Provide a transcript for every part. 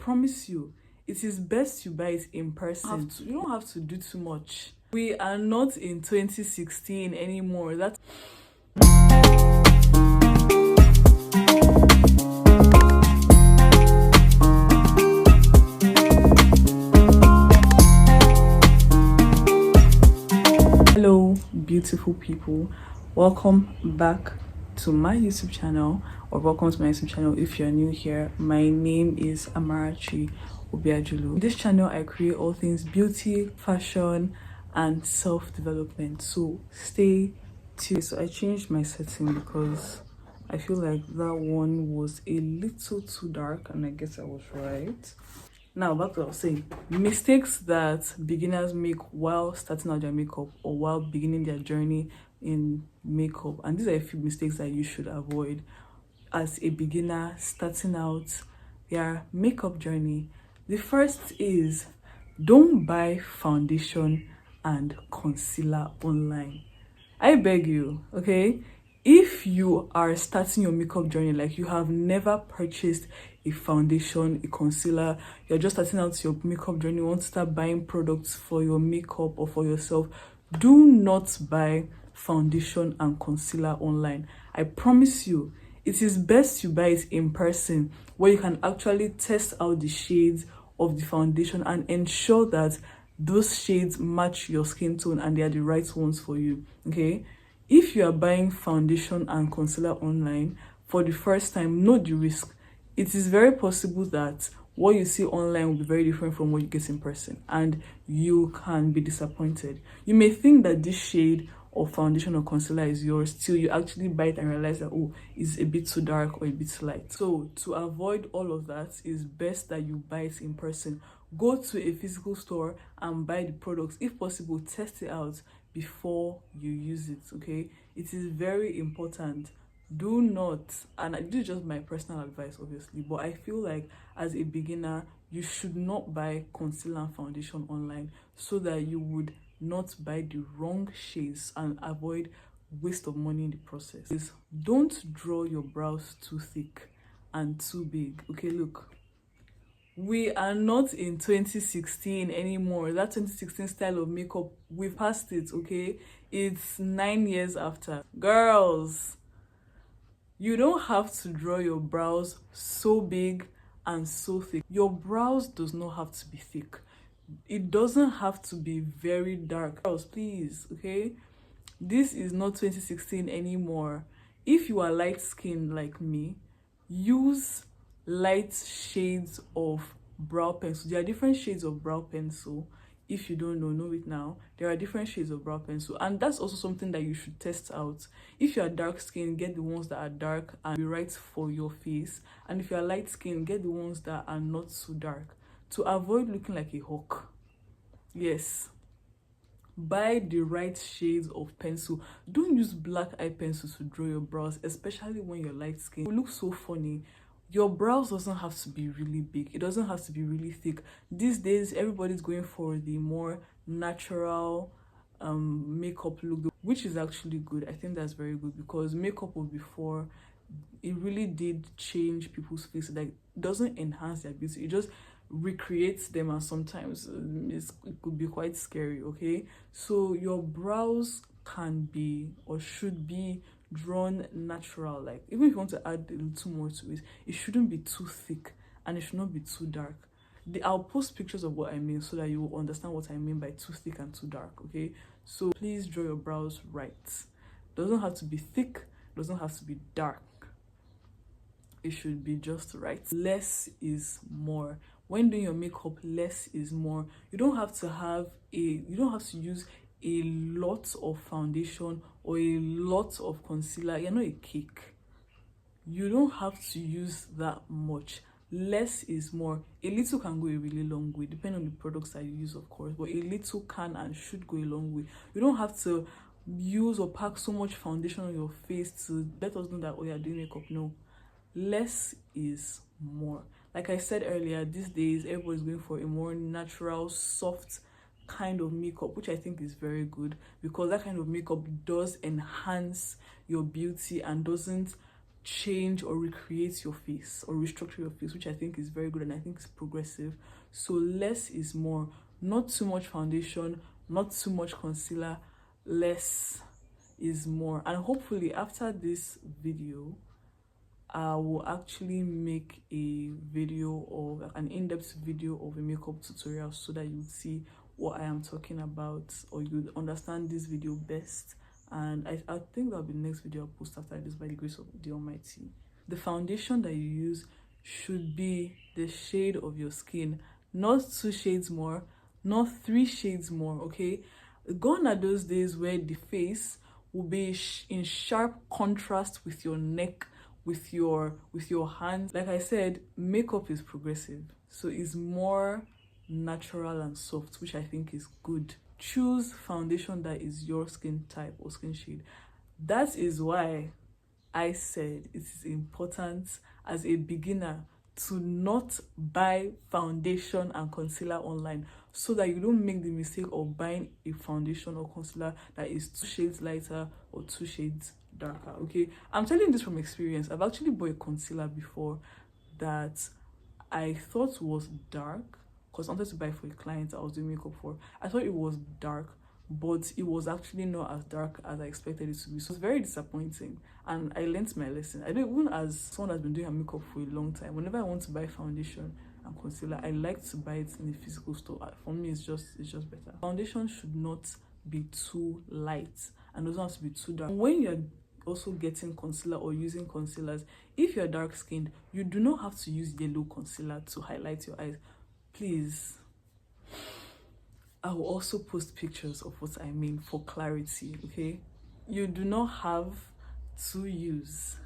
promise you, it is best you buy it in person. You don't have to do too much. We are not in 2016 anymore. That's Hello, beautiful people. Welcome back to my YouTube channel, or welcome to my YouTube channel if you're new here. My name is Amarachi Obiajulu. In this channel, I create all things beauty, fashion, and self-development. So stay tuned. So I changed my setting because I feel like that one was a little too dark, and I guess I was right. Now, back to what I was saying. Mistakes that beginners make while starting out their makeup or while beginning their journey in makeup. And these are a few mistakes that you should avoid as a beginner starting out their makeup journey. The first is, don't buy foundation and concealer online. I beg you, okay? If you are starting your makeup journey, like you have never purchased a foundation, a concealer, you're just starting out your makeup journey, you want to start buying products for your makeup or for yourself, do not buy foundation and concealer online. I promise you, it is best you buy it in person, where you can actually test out the shades of the foundation and ensure that those shades match your skin tone and they are the right ones for you. Okay, if you are buying foundation and concealer online for the first time, know the risk. It is very possible that what you see online will be very different from what you get in person, and you can be disappointed. You may think that this shade of foundation or concealer is yours till you actually buy it and realize that, oh, it's a bit too dark or a bit too light. So to avoid all of that, it's best that you buy it in person. Go to a physical store and buy the products. If possible, test it out before you use it. Okay, it is very important. Do not, and this is just my personal advice obviously, but I feel like as a beginner you should not buy concealer and foundation online, so that you would not buy the wrong shades and avoid waste of money in the process. Don't draw your brows too thick and too big. Okay, look, we are not in 2016 anymore. That 2016 style of makeup, we've passed it. Okay, it's 9 years after. Girls, you don't have to draw your brows so big and so thick. Your brows does not have to be thick. It doesn't have to be very dark. Girls, please, okay? This is not 2016 anymore. If you are light skinned like me, use light shades of brow pencil. There are different shades of brow pencil. If you don't know it now. There are different shades of brow pencil, and that's also something that you should test out. If you are dark skinned, get the ones that are dark and be right for your face, and if you are light skinned, get the ones that are not so dark, to avoid looking like a hawk. Yes, buy the right shades of pencil. Don't use black eye pencil to draw your brows, especially when you're light skinned. It will look so funny. Your brows doesn't have to be really big. It doesn't have to be really thick. These days, everybody's going for the more natural makeup look, which is actually good. I think that's very good, because makeup of before, it really did change people's faces. Like, it doesn't enhance their beauty. It just recreates them, and sometimes it could be quite scary. Okay, so your brows can be or should be drawn natural. Like, even if you want to add a little more to it, it shouldn't be too thick and it should not be too dark. I'll post pictures of what I mean so that you will understand what I mean by too thick and too dark. Okay, so please draw your brows right. Doesn't have to be thick, doesn't have to be dark. It should be just right. Less is more. When doing your makeup, less is more. You don't have to use a lot of foundation or a lot of concealer. You're not a cake. You don't have to use that much. Less is more. A little can go a really long way, depending on the products that you use, of course, but a little can and should go a long way. You don't have to use or pack so much foundation on your face to let us know that, oh, you're doing makeup. No, less is more. Like I said earlier, these days everybody's going for a more natural, soft kind of makeup, which I think is very good, because that kind of makeup does enhance your beauty and doesn't change or recreate your face or restructure your face, which I think is very good and I think is progressive. So less is more. Not too much foundation, not too much concealer. Less is more. And hopefully after this video, I will actually make a video of an in-depth video of a makeup tutorial so that you see what I am talking about, or you understand this video best. And I think that'll be the next video I'll post after this, by the grace of the Almighty. The foundation that you use should be the shade of your skin, not 2 shades more, not 3 shades more, okay? Gone are those days where the face will be in sharp contrast with your neck, with your hands. Like I said, makeup is progressive, so it's more natural and soft, which I think is good. Choose foundation that is your skin type or skin shade. That is why I said it is important as a beginner to not buy foundation and concealer online, so that you don't make the mistake of buying a foundation or concealer that is 2 shades lighter or 2 shades darker. Okay, I'm telling this from experience. I've actually bought a concealer before that I thought was dark, because I wanted to buy for a client I was doing makeup for. I thought it was dark, but it was actually not as dark as I expected it to be. So it's very disappointing, and I learned my lesson. I don't, even as someone that's been doing her makeup for a long time, whenever I want to buy foundation and concealer, I like to buy it in a physical store. For me, it's just better. Foundation should not be too light and doesn't have to be too dark. When you're also getting concealer or using concealers, if you're dark skinned, you do not have to use yellow concealer to highlight your eyes. Please, I will also post pictures of what I mean for clarity, okay? You do not have to use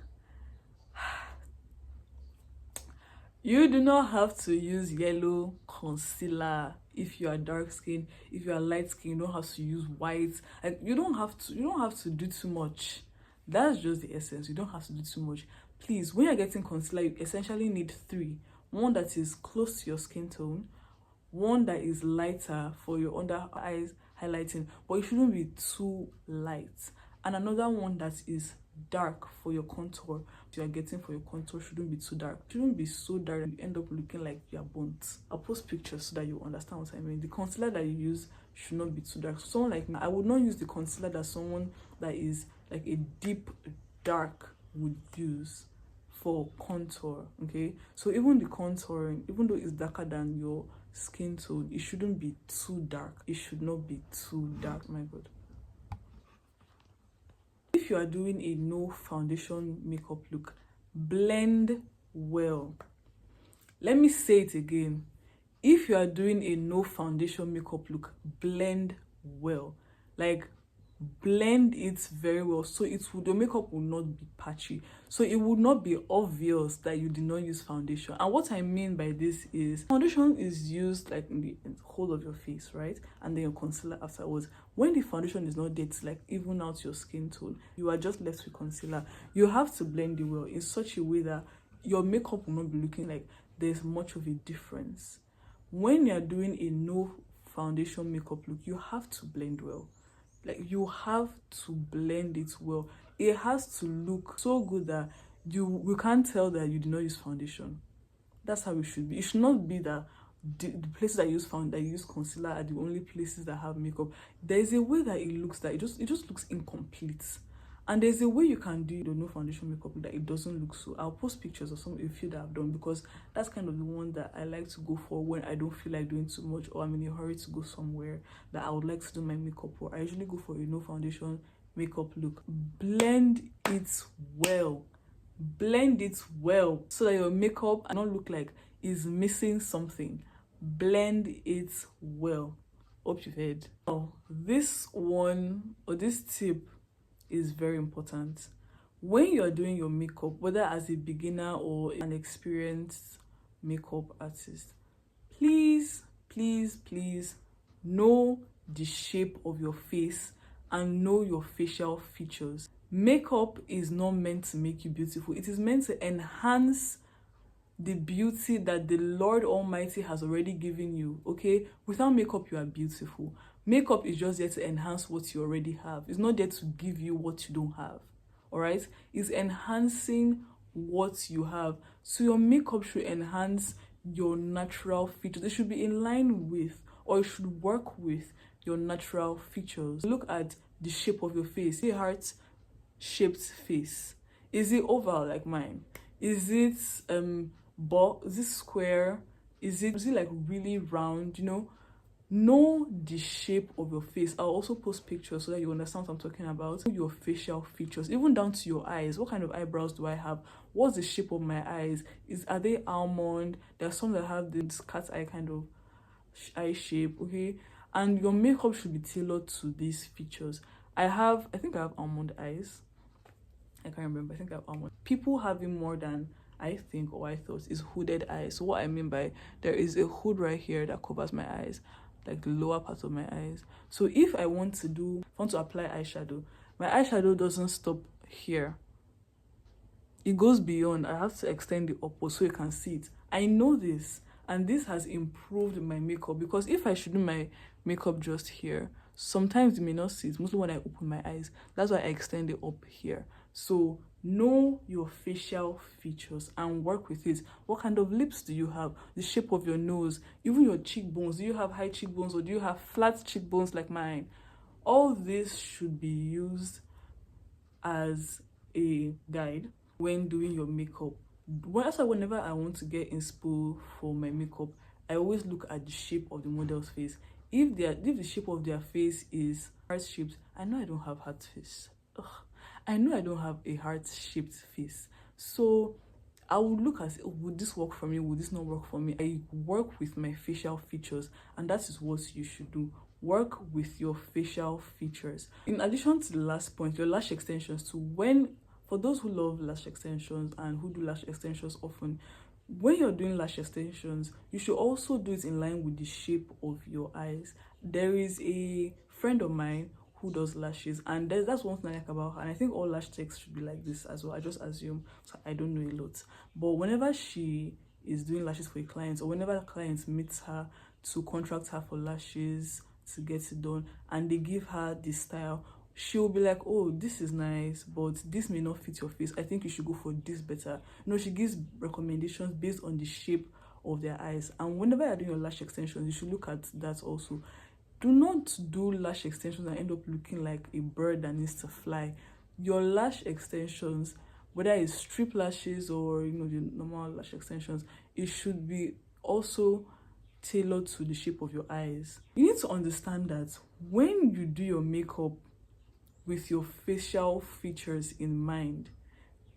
yellow concealer if you are dark skin. If you are light skin, you don't have to use white. And you don't have to do too much. That's just the essence. You don't have to do too much. Please, when you're getting concealer, you essentially need 3. One that is close to your skin tone, one that is lighter for your under eyes highlighting, but it shouldn't be too light, and another one that is dark for your contour. You are getting for your contour shouldn't be too dark. It shouldn't be so dark and you end up looking like you're burnt. I'll post pictures so that you understand what I mean. The concealer that you use should not be too dark. So someone like me, I would not use the concealer that someone that is like a deep dark would use for contour, okay? So even the contouring, even though it's darker than your skin tone, it shouldn't be too dark. It should not be too dark, my god. If you are doing a no foundation makeup look, blend well. Let me say it again. If you are doing a no foundation makeup look, blend well. Like, blend it very well, so your makeup will not be patchy, so it will not be obvious that you did not use foundation. And what I mean by this is, foundation is used like in the whole of your face, right? And then your concealer afterwards. When the foundation is not there to like even out your skin tone, you are just left with concealer. You have to blend it well in such a way that your makeup will not be looking like there's much of a difference. When you're doing a no foundation makeup look, you have to blend well. Like, you have to blend it well. It has to look so good that you can't tell that you did not use foundation. That's how it should be. It should not be that the places that use concealer are the only places that have makeup. There is a way that it looks that it just looks incomplete. And there's a way you can do the no foundation makeup that it doesn't look so. I'll post pictures of a few that I've done, because that's kind of the one that I like to go for when I don't feel like doing too much, or I'm in a hurry to go somewhere that I would like to do my makeup for. I usually go for a no foundation makeup look. Blend it well. Blend it well so that your makeup does not look like it's missing something. Blend it well. Hope you've heard. Now, this one, or this tip, is very important. When you're doing your makeup, whether as a beginner or an experienced makeup artist, please know the shape of your face and know your facial features. Makeup is not meant to make you beautiful. It is meant to enhance the beauty that the Lord Almighty has already given you, okay? Without makeup, you are beautiful. Makeup is just there to enhance what you already have. It's not there to give you what you don't have, all right? It's enhancing what you have. So your makeup should enhance your natural features. It should be in line with, or it should work with your natural features. Look at the shape of your face. Is it heart shaped face? Is it oval like mine? Is it box? Is it square? Is it like really round? Know the shape of your face. I'll also post pictures so that you understand what I'm talking about. Your facial features, even down to your eyes. What kind of eyebrows do I have? What's the shape of my eyes? Are they almond? There are some that have this cat's eye kind of eye shape, okay? And your makeup should be tailored to these features. I think I have almond eyes. I can't remember. I think I have almond. People having more than I think or I thought is hooded eyes. So what I mean by, there is a hood right here that covers my eyes, like the lower part of my eyes. So if I want to apply eyeshadow, my eyeshadow doesn't stop here. It goes beyond. I have to extend the upper so you can see it. I know this, and this has improved my makeup, because if I should do my makeup just here, sometimes you may not see it, mostly when I open my eyes. That's why I extend it up here. So know your facial features and work with it. What kind of lips do you have? The shape of your nose, even your cheekbones. Do you have high cheekbones or do you have flat cheekbones like mine? All this should be used as a guide when doing your makeup. That's why whenever I want to get inspo for my makeup, I always look at the shape of the model's face. If the shape of their face is heart-shaped, I know I don't have heart face. Ugh. I know I don't have a heart-shaped face. So I would look at, would this work for me? Would this not work for me? I work with my facial features, and that is what you should do. Work with your facial features. In addition to the last point, your lash extensions too. For those who love lash extensions and who do lash extensions often, when you're doing lash extensions, you should also do it in line with the shape of your eyes. There is a friend of mine who does lashes, and that's one thing I like about her, and I think all lash techs should be like this as well. I just assume, so I don't know a lot, but whenever she is doing lashes for a client, or whenever a client meets her to contract her for lashes to get it done, and they give her this style, she'll be like, oh, this is nice, but this may not fit your face. I think you should go for this better. She gives recommendations based on the shape of their eyes. And whenever you're doing your lash extensions, you should look at that also. Do not do lash extensions and end up looking like a bird that needs to fly. Your lash extensions, whether it's strip lashes or the normal lash extensions, it should be also tailored to the shape of your eyes. You need to understand that when you do your makeup with your facial features in mind,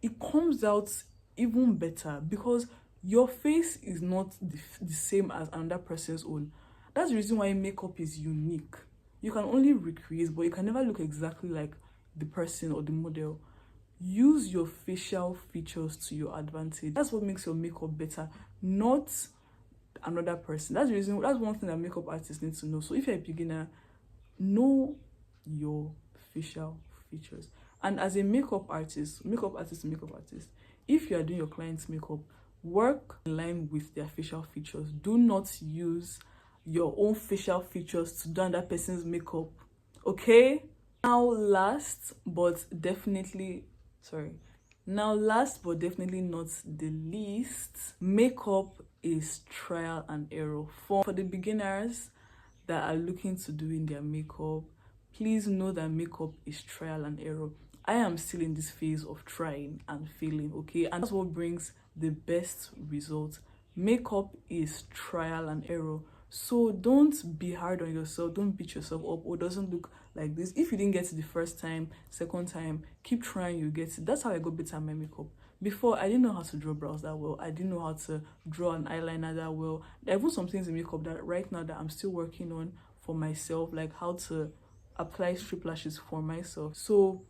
it comes out even better, because your face is not the same as another person's own. That's the reason why makeup is unique. You can only recreate, but you can never look exactly like the person or the model. Use your facial features to your advantage. That's what makes your makeup better, not another person. That's one thing that makeup artists need to know. So if you're a beginner, know your facial features. And as a makeup artist, if you are doing your client's makeup, work in line with their facial features. Do not use your own facial features to do another person's makeup, okay? Now last but definitely not the least, makeup is trial and error. For the beginners that are looking to doing their makeup, please know that makeup is trial and error. I am still in this phase of trying and failing, okay? And that's what brings the best results. Makeup is trial and error. So don't be hard on yourself. Don't beat yourself up. Or doesn't look like this. If you didn't get it the first time, second time, keep trying, you get it. That's how I got better at my makeup. Before, I didn't know how to draw brows that well. I didn't know how to draw an eyeliner that well. There are even some things in makeup that right now that I'm still working on for myself, like how to apply strip lashes for myself. So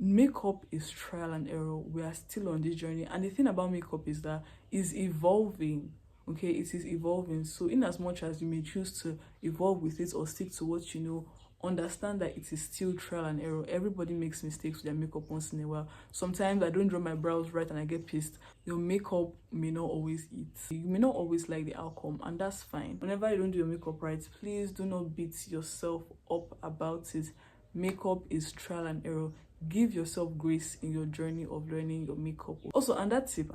makeup is trial and error. We are still on this journey, and the thing about makeup is that it's evolving. Okay, it is evolving. So in as much as you may choose to evolve with it or stick to what you know, understand that it is still trial and error. Everybody makes mistakes with their makeup once in a while. Sometimes I don't draw my brows right and I get pissed. Your makeup may not always eat. You may not always like the outcome, and that's fine. Whenever you don't do your makeup right, please do not beat yourself up about it. Makeup is trial and error. give yourself grace in your journey of learning your makeup. Also, and that tip,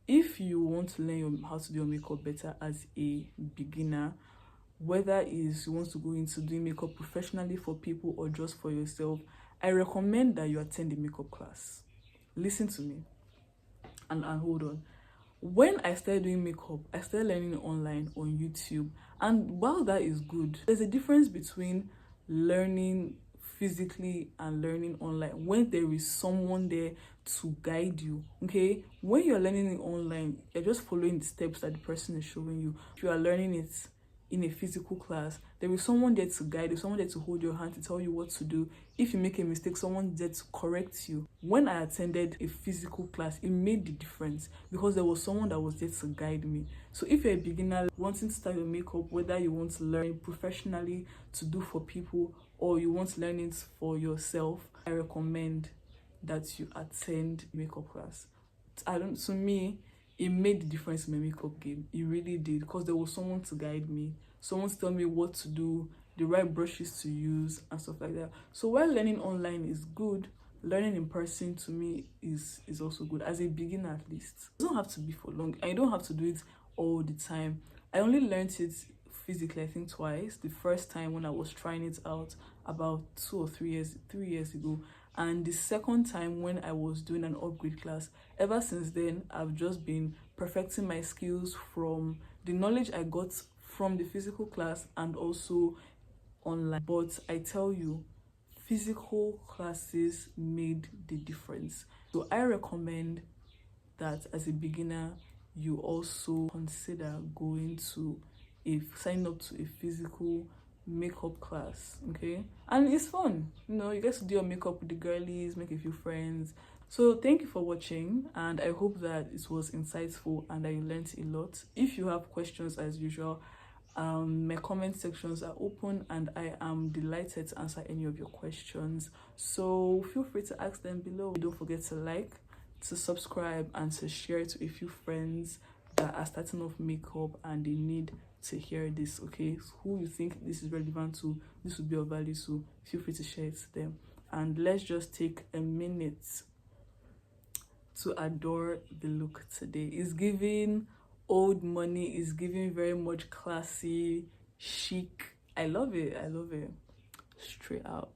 if you want to learn how to do your makeup better as a beginner, whether is you want to go into doing makeup professionally for people or just for yourself, I recommend that you attend a makeup class. Listen to me and hold on. When I started doing makeup, I started learning online on YouTube. And while that is good, there's a difference between learning physically and learning online when there is someone there to guide you. Okay, when you're learning it online, you're just following the steps that the person is showing you. If you are learning it in a physical class, there is someone there to guide you, someone there to hold your hand, to tell you what to do. If you make a mistake, someone there to correct you. When I attended a physical class, it made the difference because there was someone that was there to guide me. So if you're a beginner wanting to start your makeup, whether you want to learn professionally to do for people or you want to learn it for yourself, I recommend that you attend makeup class. To me, it made the difference in my makeup game. It really did, because there was someone to guide me, someone to tell me what to do, the right brushes to use and stuff like that. So while learning online is good, learning in person to me is also good, as a beginner at least. It doesn't have to be for long, and you don't have to do it all the time. I only learned it physically, I think twice. The first time when I was trying it out about 3 years ago, and the second time when I was doing an upgrade class. Ever since then, I've just been perfecting my skills from the knowledge I got from the physical class and also online. But I tell you, physical classes made the difference. So I recommend that as a beginner, you also consider signing up to a physical makeup class. Okay, and it's fun, you get to do your makeup with the girlies, make a few friends. So thank you for watching, and I hope that it was insightful and that you learned a lot. If you have questions, as usual, my comment sections are open and I am delighted to answer any of your questions, so feel free to ask them below. Don't forget to like, to subscribe, and to share to a few friends that are starting off makeup and they need to hear this. Okay, who you think this is relevant to, this would be of value to, feel free to share it to them. And let's just take a minute to adore the look today. It's giving old money, it's giving very much classy, chic. I love it. Straight out.